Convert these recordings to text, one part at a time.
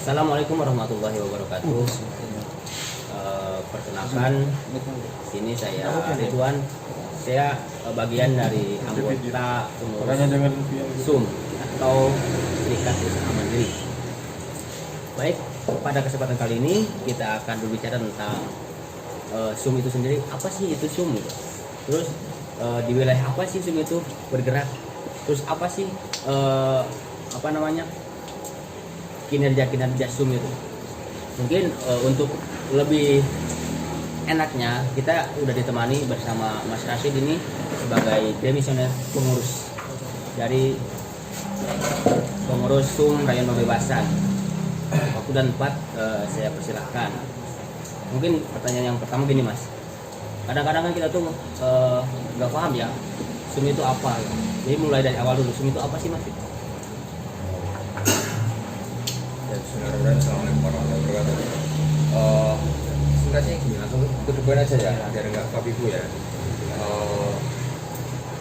Assalamualaikum warahmatullahi wabarakatuh. Perkenalkan, sini saya Ridwan. Saya bagian dari anggota pengurus SUM atau Serikat Usaha Mandiri. Baik, pada kesempatan kali ini kita akan berbicara tentang SUM itu sendiri. Apa sih itu SUM? Terus di wilayah apa sih SUM itu bergerak? Terus apa sih kinerja SUM itu? Mungkin untuk lebih enaknya kita udah ditemani bersama Mas Rashid ini sebagai demisioner pengurus dari pengurus SUM Rayon Pembebasan. Waktu dan tempat saya persilahkan. Mungkin pertanyaan yang pertama gini Mas, kadang-kadang kan kita tuh nggak paham ya SUM itu apa ya. Jadi mulai dari awal dulu, SUM itu apa sih Mas? Bismillahirrahmanirrahim. Assalamualaikum warahmatullahi wabarakatuh. Singkatnya gini, langsung ke depan aja ya, biar nggak kapiku ya.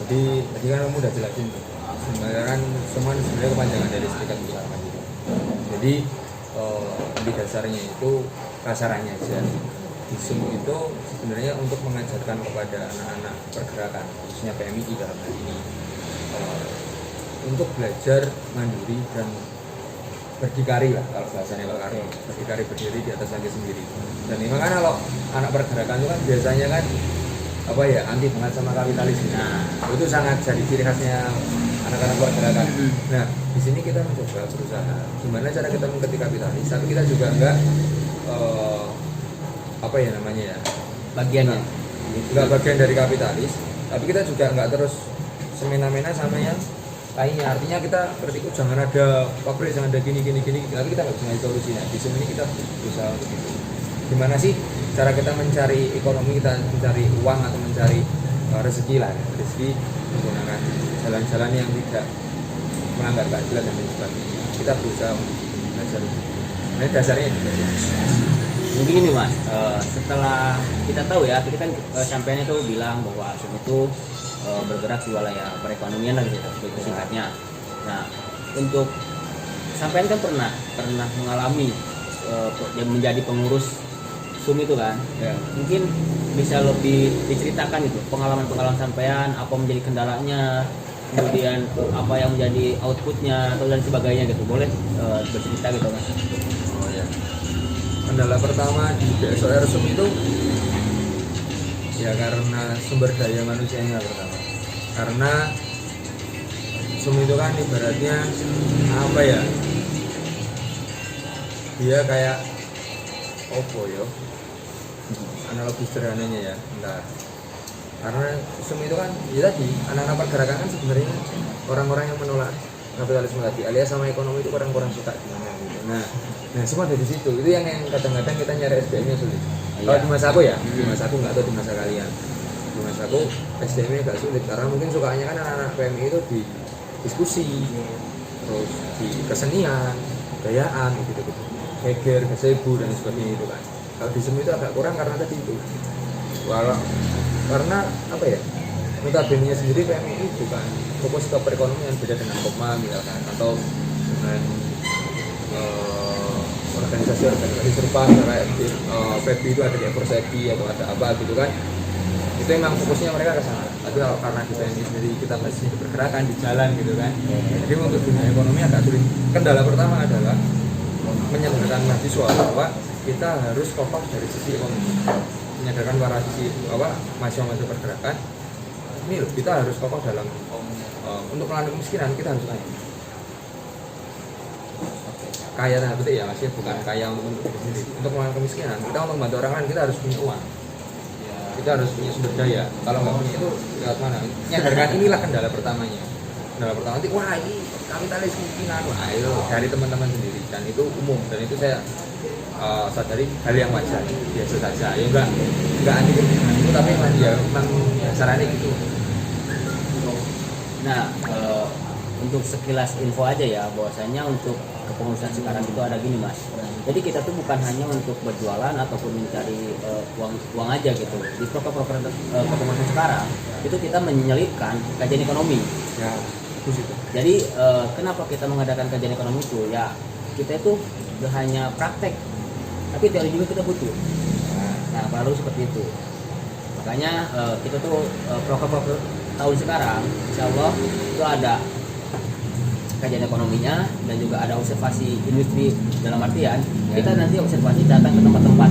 Jadi tadi kan kamu udah jelasin tuh, sebenarnya kan semua sebenarnya kepanjangan dari Serikat Usaha Mandiri. Jadi di dasarnya itu kasarannya aja, di SUM itu sebenarnya untuk mengajarkan kepada anak-anak pergerakan, khususnya PMI dalam hal ini, untuk belajar mandiri dan berdikari lah, kalau bahasanya berdikari berdiri di atas kaki sendiri. Dan memang kan kalau anak pergerakan itu kan biasanya kan apa ya, anti banget sama kapitalisme. Nah, itu sangat jadi ciri khasnya anak-anak pergerakan. Nah, di sini kita mencoba berusaha gimana cara kita mengikuti kapitalis, tapi kita juga enggak enggak bagian dari kapitalis, tapi kita juga enggak terus semena-mena sama yang lainnya. Artinya kita berarti jangan ada pabrik, jangan ada gini, tapi kita nggak bisa ngasih solusinya. Di sini kita berusaha untuk itu. Gimana sih cara kita mencari ekonomi, kita mencari uang atau mencari rezeki lah, rezeki menggunakan jalan-jalan yang tidak melanggar keadilan dan lain sebagainya. Kita berusaha untuk belajar. Nah, dasarnya Mungkin ini Mas, setelah kita tahu ya, tadi kan sampainya tuh bilang bahwa SUM itu bergerak di wilayah perekonomian lah gitu singkatnya. Nah, untuk sampean kan pernah mengalami menjadi pengurus SUM itu kan? ya. Mungkin bisa lebih diceritakan gitu pengalaman sampean, apa menjadi kendalanya, kemudian apa yang menjadi outputnya atau dan sebagainya gitu. Boleh bercerita gitu Mas? Oh ya. Kendala pertama di BSOR SUM itu ya karena sumber daya manusianya pertama. Karena SUM itu kan ibaratnya apa ya, dia kayak opo yo, analogi sederhananya ya, entar. Karena SUM itu kan ya tadi anak-anak pergerakan kan sebenarnya orang-orang yang menolak kapitalisme tadi, alias sama ekonomi itu kurang suka gimana gitu. Nah semua dari situ. Itu yang kadang-kadang kita nyari SDM-nya sulit. Kalau di masa aku ya, di masa aku nggak tahu di masa kalian. Di masa aku SDM-nya agak sulit karena mungkin sukanya kan anak-anak PMI itu di diskusi, terus di kesenian, budayaan gitu, geger, gazebo dan sebagainya itu kan. Kalau di SUM itu agak kurang karena tadi itu. Karena apa ya? Notabene sendiri PMI itu kan fokus ke perekonomian, beda dengan Kopma misalkan, atau dengan organisasi serupa kayak PEPI itu ada di Ekorsepi atau ada apa gitu kan. Itu emang fokusnya mereka ke sana. Tapi kalau karena di PMI sendiri kita masih bergerakan di jalan gitu kan. Jadi untuk dunia ekonomi agak sulit. Kendala pertama adalah menyadarkan mahasiswa bahwa kita harus fokus dari sisi ekonomi. Menyadarkan para mahasiswa pergerakan ini loh, kita harus fokus dalam untuk melawan kemiskinan, kita harus kaya tanda petik ya, maksudnya bukan kaya untuk diri sendiri. Untuk melawan kemiskinan, kita untuk membantu orang lain, kita harus punya uang, kita harus punya sumber daya. Kalau nggak punya itu lewat mana? Menyadarkan inilah kendala pertamanya. Kendala pertama nanti, wah ini kapitalis kemiskinan, wah itu dari teman-teman sendiri, dan itu umum, dan itu saya sadari hal yang wajar, biasa saja. Ya enggak anti kemiskinan itu, tapi memang caranya gitu. Nah, untuk sekilas info aja ya, bahwasanya untuk kepengurusan sekarang itu ada gini Mas. Jadi kita tuh bukan hanya untuk berjualan ataupun mencari uang aja gitu. Di program kepengurusan sekarang itu kita menyelipkan kajian ekonomi. Ya, itu. Jadi kenapa kita mengadakan kajian ekonomi itu? Ya kita itu gak hanya praktek, tapi teori juga kita butuh. Nah, perlu seperti itu. Makanya kita tuh proker tahun sekarang, insya Allah itu ada kajian ekonominya dan juga ada observasi industri, dalam artian kita nanti observasi datang ke tempat-tempat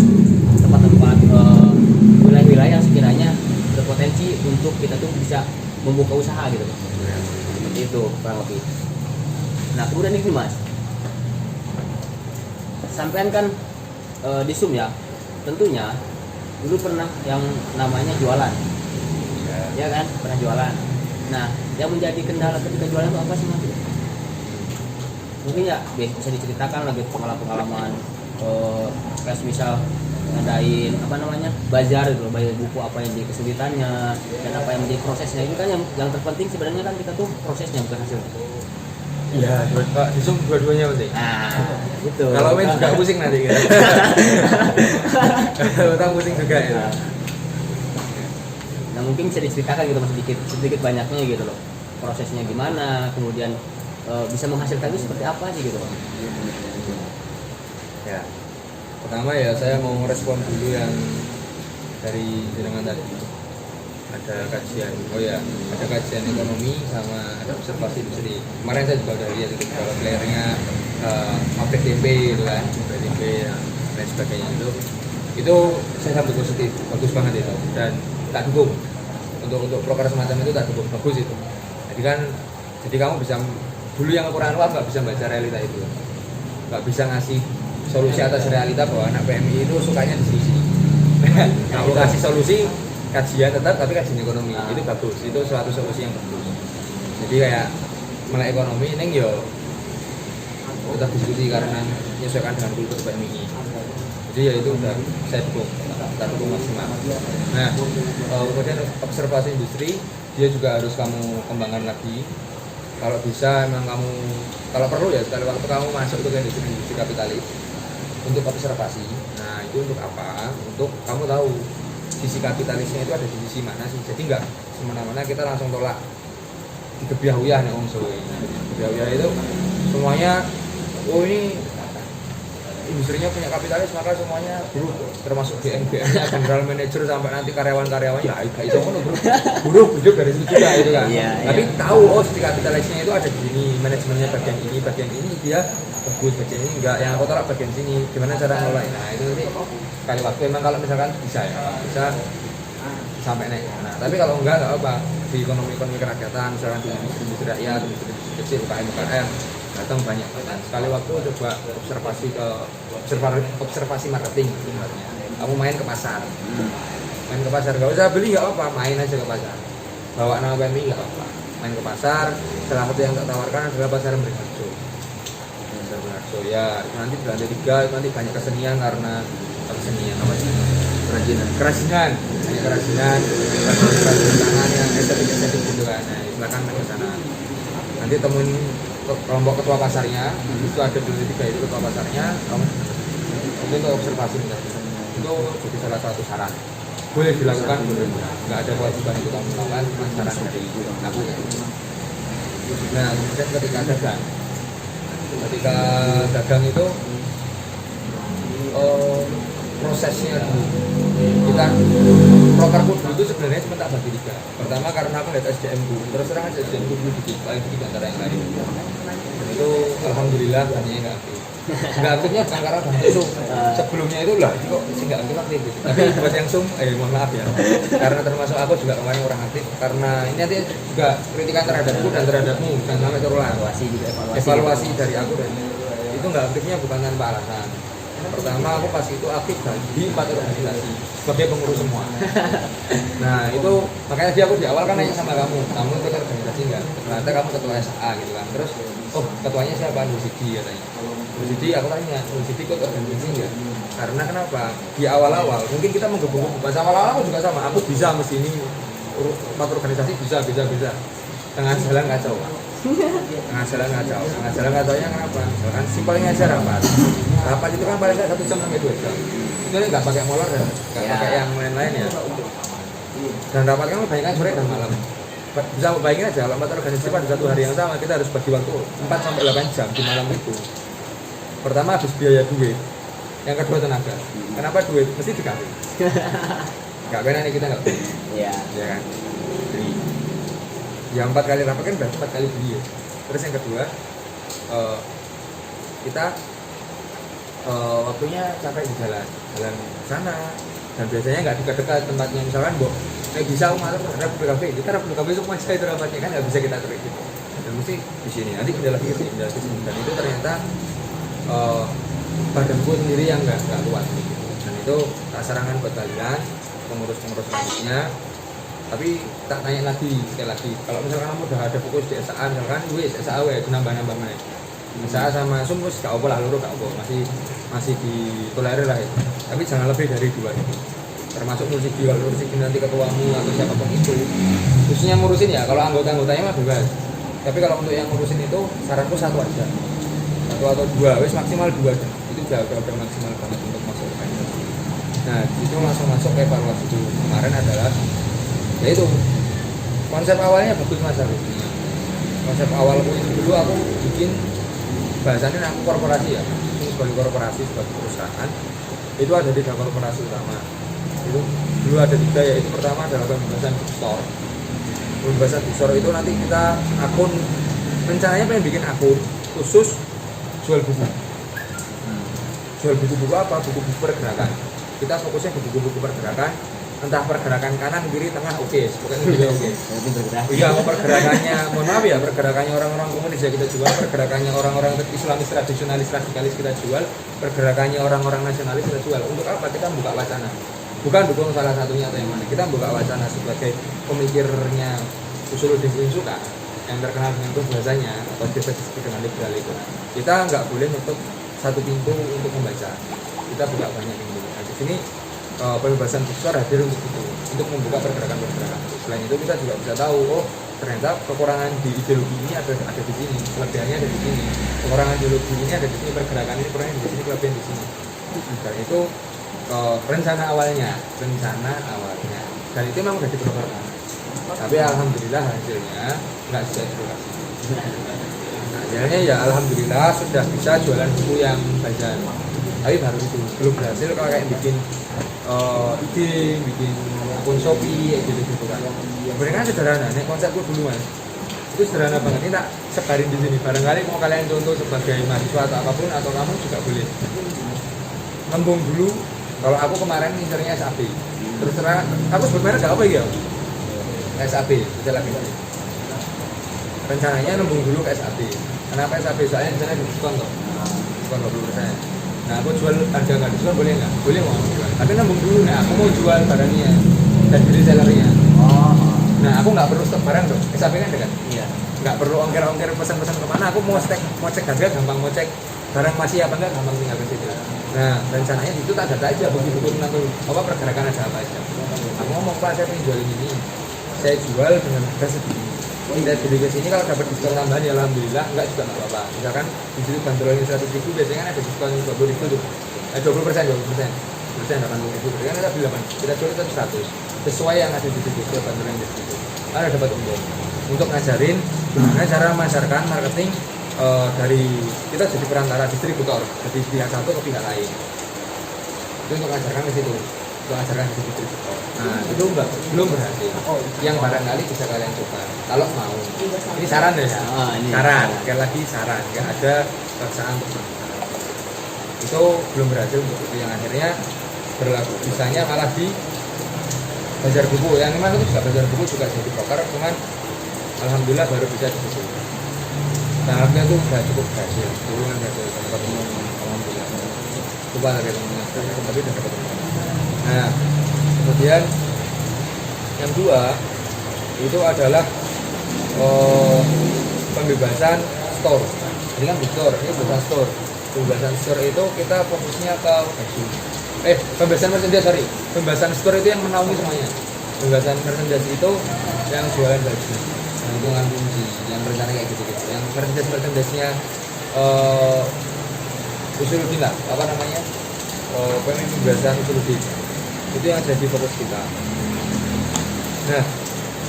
wilayah-wilayah yang sekiranya berpotensi untuk kita tuh bisa membuka usaha gitu. Seperti itu kurang lebih. Nah kemudian ini Mas, sampean kan di SUM ya, tentunya dulu pernah yang namanya jualan, ya kan, pernah jualan. Nah yang menjadi kendala ketika jualan itu apa sih Mas? Mungkin ya bisa diceritakan lagi pengalaman kayak misal ngadain bazar gitu, bayar buku apa yang jadi kesulitannya dan apa yang menjadi prosesnya. Itu kan yang terpenting sebenarnya kan kita tuh prosesnya bukan hasilnya. Iya, Pak, disum dua-duanya penting. Nah, gitu. Kalau main juga pusing nanti kan. Kalau tahu pusing juga ya. Nah, mungkin bisa diceritakan gitu Mas, sedikit banyaknya gitu loh. Prosesnya gimana, kemudian bisa menghasilkan itu seperti apa sih gitu. Ya. Pertama ya saya mau merespon dulu yang dari jenengan tadi. Ada kajian, ada kajian ekonomi sama ada observasi industri. Kemarin saya juga udah lihat itu kalau playernya pabrik tempe gitu kan, pabrik tempe dan lain sebagainya itu saya sambut positif, bagus banget itu dan tak dukung untuk proker semacam itu, tak dukung, bagus itu. Jadi kamu bisa dulu yang kekurangan apa nggak bisa baca realita itu, nggak bisa ngasih solusi atas realita bahwa anak PMI itu sukanya di sini. Kalau kasih solusi kajian tetap tapi kajian ekonomi itu bagus, itu suatu solusi yang bagus. Jadi kayak melek ekonomi neng yo kita diskusi karena menyesuaikan dengan kultur PMI. Jadi ya itu udah saya dukung maksimal. Nah kemudian observasi industri dia juga harus kamu kembangkan lagi. Kalau bisa memang kamu, kalau perlu ya sekali waktu kamu masuk ke industri kapitalis untuk observasi. Nah itu untuk apa? Untuk kamu tahu sisi kapitalisnya itu ada di sisi mana sih. Jadi enggak semena-mena kita langsung tolak digebiahuyah nih Om Soe. Digebiahuyah itu semuanya, oh ini industrinya punya kapitalis maka semuanya buruk, termasuk GM-nya, general manager sampai nanti karyawan-karyawan ya itu kan buruk hidup dari situ juga itu kan. Tapi tahu oh sisi kapitalisnya itu ada di sini, manajemennya bagian ini dia bagus, bagian ini enggak, yang aku tolak bagian sini, gimana cara ngelola. Nah itu nanti kali waktu memang kalau misalkan bisa sampai naik. Nah tapi kalau enggak apa di ekonomi kerakyatan, misalkan di industri rakyat, industri kecil, UKM datang banyak. Sekali waktu coba observasi marketing sebenarnya. Kamu main ke pasar, nggak usah beli nggak apa, main aja ke pasar. Bawa nama PMI nggak apa, main ke pasar. Salah satu yang tak tawarkan adalah pasar Beringharjo. Ya nanti berlantai 3 nanti banyak kesenian karena kesenian apa sih? Kerajinan tangan yang estetik gitu kan. Nah, silakan main ke sana. Nanti temuin kelompok ketua pasarnya, itu ada 2-3 itu ketua pasarnya, kamu itu untuk observasi itu jadi salah satu saran. Boleh dilakukan, boleh nggak ada kewajiban itu kamu lakukan, saran dari aku. Nah kemudian ketika dagang itu prosesnya dulu kita proker dulu itu sebenarnya cuma tak bagi 3. Pertama karena aku lihat SDM dulu, terus terang aja SDM dulu paling sedikit antara yang lain. Dan itu alhamdulillah hanya nggak aktif. Nggak aktifnya bukan karena udah itu sebelumnya itu lah kok sih nggak aktif gitu. Tapi buat yang sum mohon maaf ya, karena termasuk aku juga kemarin orang aktif karena ini nanti juga kritikan terhadapku dan terhadapmu dan sampai terulang evaluasi dari aku dan itu nggak aktifnya bukan tanpa alasan. Pertama aku pas itu aktif di 4 organisasi sebagai pengurus semua. Nah itu makanya aku di awal kan nanya sama kamu ikut organisasi nggak? Ternyata kamu ketua SA gitu kan. Terus oh ketuanya siapa? Nusidi katanya. Nusidi aku tanya Nusidi ikut organisasi nggak? Karena kenapa? Di awal-awal mungkin kita menggabung pas awal-awal aku juga sama. Aku bisa mesti ini 4 organisasi bisa. Tengah jalan kacau. Tengah jalan kacaunya kenapa? Kan simpelnya aja rapat itu kan paling nggak 1 jam sampai 2 jam. Itu nggak pakai molor ya, nggak pakai yang lain-lain ya. Dan rapat kan bayangkan sore dan malam. Bisa bayangin aja kalau 4 organisasi pada satu hari yang sama kita harus bagi waktu 4 sampai 8 jam di malam itu. Pertama habis biaya duit, yang kedua tenaga. Kenapa duit? Mesti dikasih. Gak benar nih kita nggak beli. Iya. Ya kan? Beli. Yang 4 kali rapat kan berarti 4 kali beli ya. Terus yang kedua, kita waktunya capek di jalan sana, dan biasanya nggak dekat-dekat tempatnya. Misalkan bisa umat rep BKB, kita rep BKB itu masih itu rapatnya kan nggak bisa kita tarik gitu. Dan mesti di sini nanti pindah lagi ke sini, dan itu ternyata badanku sendiri yang nggak kuat gitu. Dan itu tak sarankan buat kalian pengurus selanjutnya. Tapi tak tanya lagi sekali lagi, kalau misalkan kamu udah ada fokus di SA, misalkan SA nambah mana SA sama sumus gak apa lah, loro gak apa, masih ditolerir lah itu. Tapi jangan lebih dari 2 itu, termasuk musiki. Kalau musiki nanti ketuamu atau siapapun itu, khususnya ngurusin ya, kalau anggotanya mah bebas. Tapi kalau untuk yang ngurusin itu saranku 1 aja, 1 atau 2, wis maksimal 2 aja. Itu udah maksimal banget untuk masuk ke organisasi. Nah itu langsung masuk ke evaluasi dulu. Kemarin adalah yaitu konsep awalnya bagus mas aku. Konsep awalku itu dulu aku bikin bahasannya aku korporasi ya, sebagai korporasi, sebagai perusahaan itu ada 3 korporasi utama. Itu dulu ada 3, yaitu pertama adalah pembebasan bookstore. Pembebasan bookstore itu nanti kita akun, rencananya pengen bikin akun khusus jual buku. Jual buku-buku apa? Buku-buku pergerakan. Kita fokusnya ke buku-buku pergerakan, entah pergerakan kanan, kiri, tengah, oke, pokoknya juga oke. Iya, pergerakannya, mohon maaf ya, pergerakannya orang-orang komunis ya kita jual, pergerakannya orang-orang Islamis tradisionalis radikalis kita jual, pergerakannya orang-orang nasionalis kita jual. Untuk apa? Kita buka wacana, bukan dukung salah satunya atau yang mana. Kita buka wacana sebagai pemikirnya Usuluddin Suka yang terkenal dengan bahasanya atau disebut dengan liberal itu. Kita nggak boleh nutup satu pintu untuk membaca. Kita buka banyak pintu. Nah, di sini pembebasan bookstore hadir untuk itu, untuk membuka pergerakan. Selain itu kita juga bisa tahu, oh ternyata kekurangan di ideologi ini ada di sini, kelebihannya ada di sini. Kekurangan ideologi ini ada di sini, pergerakan ini kurangnya di sini, kelebihan di sini. Dan itu rencana awalnya, dan itu memang sudah diperlukan. Tapi alhamdulillah hasilnya nggak sesuai ekspektasi. Hasilnya ya alhamdulillah sudah bisa jualan buku yang baca. Tapi baru itu belum berhasil kalau kayak bikin bikin akun Shopee gitu kan. Sebenarnya kan sederhana, nih konsepku dulu mas, itu sederhana banget. Ini tak sebarin di sini. Barangkali mau kalian contoh sebagai mahasiswa atau apapun, atau kamu juga boleh. Ngembung dulu. Kalau aku kemarin ngincernya SAP, terus terang aku sebenarnya nggak apa ya, SAP bisa lagi. Rencananya ngembung dulu ke SAP. Kenapa SAP? Soalnya di sana ada diskon toh, diskon 20%. Nah aku jual harga nggak diskon boleh nggak? Boleh mau jual. Tapi nambung dulu, nah aku mau jual barangnya dan beli sellernya. Nah aku nggak perlu stok barang dong. SAP kan dekat. Iya. Nggak perlu ongkir pesan-pesan kemana. Aku mau cek harga gampang, mau cek barang masih apa enggak gampang, tinggal ke situ. Nah rencananya itu tak data aja begitu nanti apa pergerakan ada apa aja. Aku ngomong Pak, saya pengen jual ini. Saya jual dengan harga segini. Kita beli ke sini kalau dapat diskon tambahan ya alhamdulillah, enggak juga nggak apa-apa. Misalkan di situ bandrolnya 100.000, biasanya kan ada diskon 20.000 tuh, 20%, 80.000. Kan kita beli 8, kita jual itu 100 sesuai yang ada di situ, sesuai bandrolnya di situ. Ada dapat untung untuk ngajarin gimana cara memasarkan marketing dari kita jadi perantara distributor, jadi pihak satu ke pihak lain. Itu untuk ngajarkan ke situ. Ajaran di distributor. Nah itu belum berhasil. Yang barangkali bisa kalian coba kalau mau. Ini saran ya. Saran. Sekali lagi saran. Nggak ada paksaan untuk itu belum berhasil untuk itu, yang akhirnya berlaku bisanya malah di bazar buku. Yang memang itu juga bazar buku juga jadi broker, cuman alhamdulillah baru bisa di situ. Tahapnya itu sudah cukup berhasil. Dulu kan berhasil dapat alhamdulillah. Coba lagi teman-teman, tapi sudah dapat. Nah, kemudian yang 2 itu adalah pembebasan store. Ini kan bookstore, ini pembebasan store. Pembebasan store itu kita fokusnya ke baju. Pembebasan merchandise, sorry. Pembebasan store itu yang menaungi semuanya. Pembebasan merchandise itu yang jualan baju, yang hitungan kunci, yang rencana kayak gitu-gitu. Yang merchandise-nya Usuluddin lah, apa namanya? Pembebasan Usuluddin. Itu yang jadi fokus kita. Nah,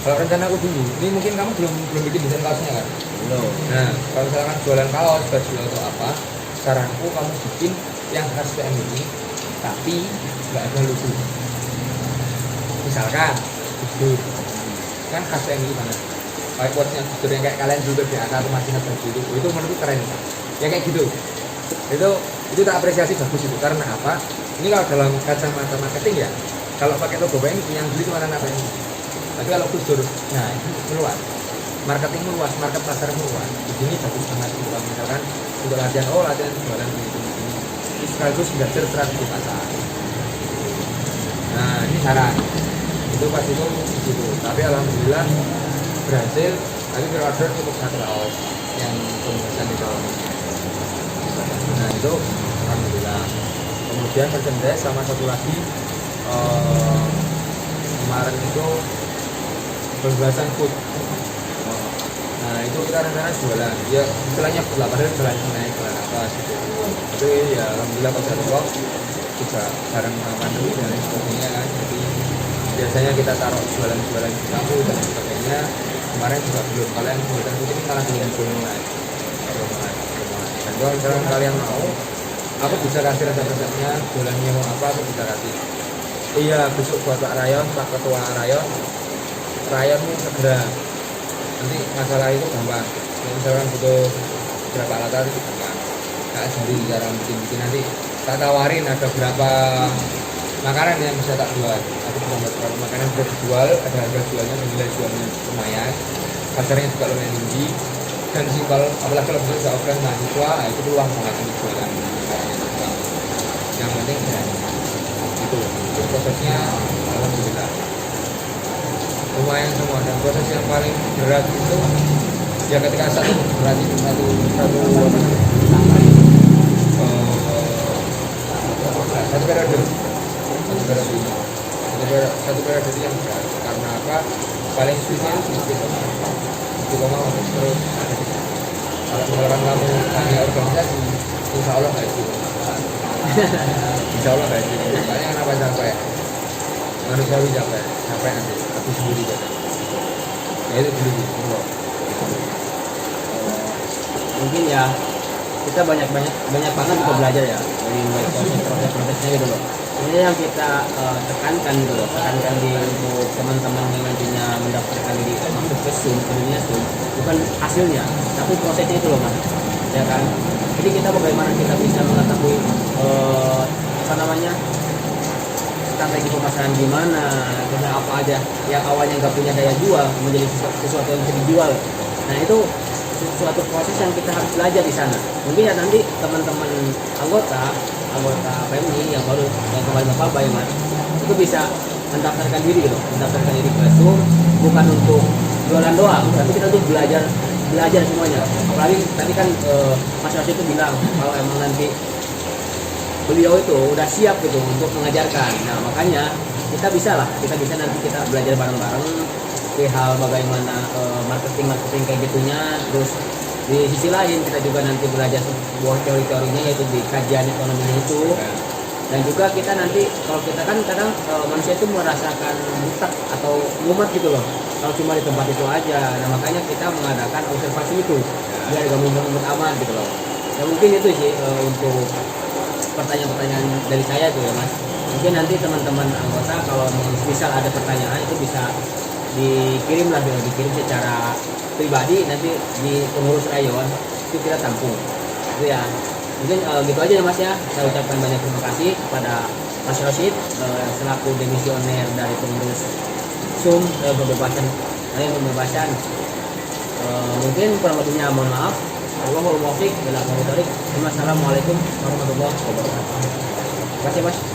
kalau rencana aku dulu, ini mungkin kamu belum bikin desain kaosnya kan? Belum. Nah, kalau misalkan jualan kaos, baju atau apa, saranku kamu bikin yang khas PMI tapi nggak ada logo. Misalkan Gus Dur kan khas PMI banget, whiteboardnya Gus Dur yang kayak kalian juga di atas masih ngebar gitu, itu menurutku keren ya kayak gitu. Itu tak apresiasi, bagus itu. Karena apa? Ini kalau dalam kacamata marketing ya, kalau pakai logo PMI yang beli itu anak PMI. Tapi kalau Gus Dur, nah itu meluas, marketing meluas, market pasar meluas. Di sini bagus banget itu. Misalkan untuk latihan jualan ini sekaligus belajar strategi pasar. Nah ini saran. Itu pas itu gitu. Tapi alhamdulillah berhasil. Tapi order cukup satu yang pembahasan di dalam. Nah itu alhamdulillah. Kemudian merchandise sama satu lagi kemarin itu pembahasan food. Nah itu kita rencana jualan. Ya istilahnya food lah, padahal jualannya naik jualan apa gitu. Tapi ya alhamdulillah pas ada waktu juga bareng pandemi dan lain sebagainya kan. Jadi biasanya kita taruh jualan-jualan di sampul dan sebagainya. Kemarin juga belum, kalian buatan food ini malah belum mulai. Dan kalau misalkan kalian mau, aku bisa kasih resep-resepnya, jualannya mau apa aku bisa kasih. Iya, besok buat Pak Rayon, Pak Ketua Rayon ini segera. Nanti masalah itu gampang. Misalkan butuh berapa alat itu gampang. Nah, jadi cara bikin nanti tak tawarin ada berapa makanan yang bisa tak jual. Aku bisa buat berapa makanan bisa dijual, ada harga jualnya, nilai jualnya lumayan, pasarnya juga lumayan tinggi. Dan simpel, apalagi kalau bisa offline mahasiswa, itu peluang banget yang dijualan. Yang penting ya itu prosesnya alhamdulillah lumayan semua. Dan proses yang paling berat itu ya ketika satu periode itu yang berat. Karena apa? Paling susah itu mau terus kalau misalkan kamu hanya organisasi, insya Allah nggak itu. Insya Allah nggak itu. Makanya kenapa capek? Manusiawi capek nanti. Aku sendiri jadi. Ya itu dulu gitu. Mungkin ya kita banyak banget kita belajar ya dari mulai proses-prosesnya gitu loh. Ini yang kita tekankan gitu loh, tekankan di untuk teman-teman yang nantinya mendaftarkan diri masuk ke SUM, ke dunia SUM, bukan hasilnya, tapi prosesnya itu loh mas, ya kan. Jadi kita bagaimana kita bisa mengetahui strategi pemasaran gimana, kita apa aja yang awalnya nggak punya daya jual menjadi sesuatu yang bisa dijual. Nah itu suatu proses yang kita harus belajar di sana. Mungkin ya nanti teman-teman anggota PMI yang kemarin Bapak ya mas, itu bisa mendaftarkan diri gitu, mendaftarkan diri ke SUM bukan untuk jualan doang, tapi kita tuh belajar semuanya. Apalagi tadi kan Mas Rasid itu bilang kalau emang nanti beliau itu udah siap gitu untuk mengajarkan. Nah makanya kita bisa nanti kita belajar bareng-bareng di hal bagaimana marketing kayak gitunya. Terus di sisi lain kita juga nanti belajar sebuah teori-teorinya, yaitu di kajian ekonominya itu. Dan juga kita nanti, kalau kita kan kadang manusia itu merasakan butak atau mumet gitu loh kalau cuma di tempat itu aja. Nah makanya kita mengadakan observasi itu biar gak mumet amat gitu loh. Ya mungkin itu sih untuk pertanyaan-pertanyaan dari saya tuh ya mas. Mungkin nanti teman-teman anggota kalau misal ada pertanyaan itu bisa dikirim secara pribadi, nanti di pengurus rayon itu kita tampung itu ya. Mungkin gitu aja ya mas ya. Saya ucapkan banyak terima kasih kepada Mas Rasid selaku demisioner dari pengurus SUM pembebasan. Mungkin kurang lebihnya mohon maaf. Wallahul muwaffiq. Wassalamualaikum warahmatullahi wabarakatuh. Terima kasih mas.